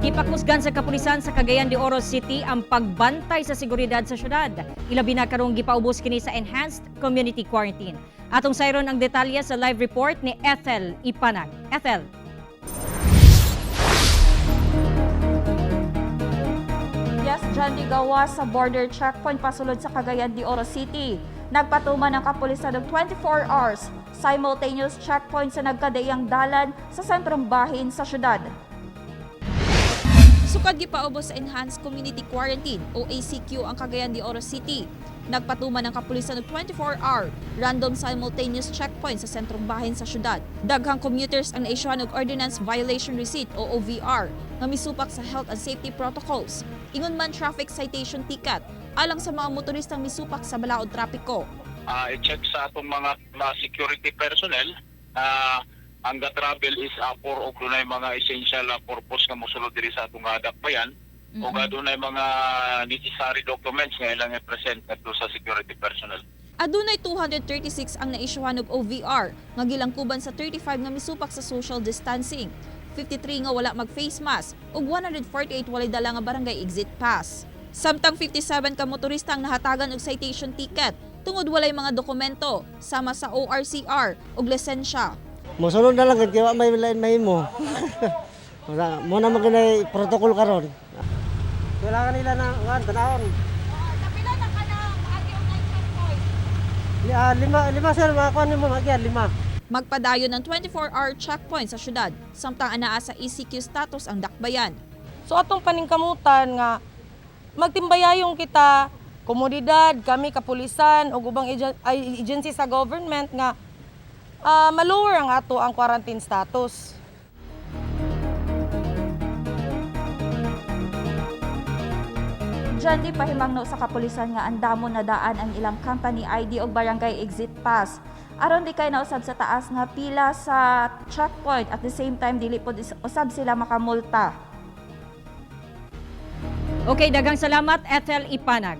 Gipakmusgan sa kapulisan sa Cagayan de Oro City ang pagbantay sa seguridad sa syudad. Ilabi na karong gipaubos kini sa enhanced community quarantine. Atong sayron ang detalye sa live report ni Ethel Ipanag. Ethel. Yes, John Ligawa sa border checkpoint pasulod sa Cagayan de Oro City. Nagpatuman ang kapulisan ng 24 hours simultaneous checkpoint sa nagkadaiyang dalan sa sentrong bahin sa syudad. Sukad gipaubos sa Enhanced Community Quarantine o ACQ ang Cagayan de Oro City. Nagpatuman ang kapulisan ng 24-hour random simultaneous checkpoint sa sentrong bahin sa syudad. Daghang commuters ang naisyohan og Ordinance Violation Receipt o OVR nga misupak sa health and safety protocols. Ingon man traffic citation ticket alang sa mga motoristang misupak sa balaod trapiko. I-check sa atong mga security personnel ang travel is for og dunay mga essential purpose nga mosulod diri sa atong dakbayan o dunay mga necessary documents nga ilang i-present ngadto sa security personnel. Adunay 236 ang naisyuhan og OVR nga gilangkuban sa 35 nga misupak sa social distancing, 53 nga wala mag-face mask ug 148 walay dala nga barangay exit pass. Samtang 57 ka motorista ang nahatagan og citation ticket tungod walay mga dokumento sama sa ORCR ug lisensya. Mosunod na lang kaya wa may lain mahimo. Mo na magnay protocol karon. Kailangan nila na tanawon. Kapila na ka na agi ang checkpoint. Lima sir, makakuha nimo magyan lima. Magpadayon ng 24-hour checkpoint sa syudad, samtang anaa sa ECQ status ang dakbayan. So atong paningkamutan nga magtimbayayong kita, komunidad, kami kapulisan o ubang agency sa government nga ma-lower ang ato ang quarantine status. Diyan di pahimangno sa kapulisan nga andamon na daan ang ilang company ID o barangay exit pass. Aron di kay nausab sa taas nga pila sa checkpoint at the same time dili pod usab sila makamulta. Okay, daghang salamat Ethel Ipanag.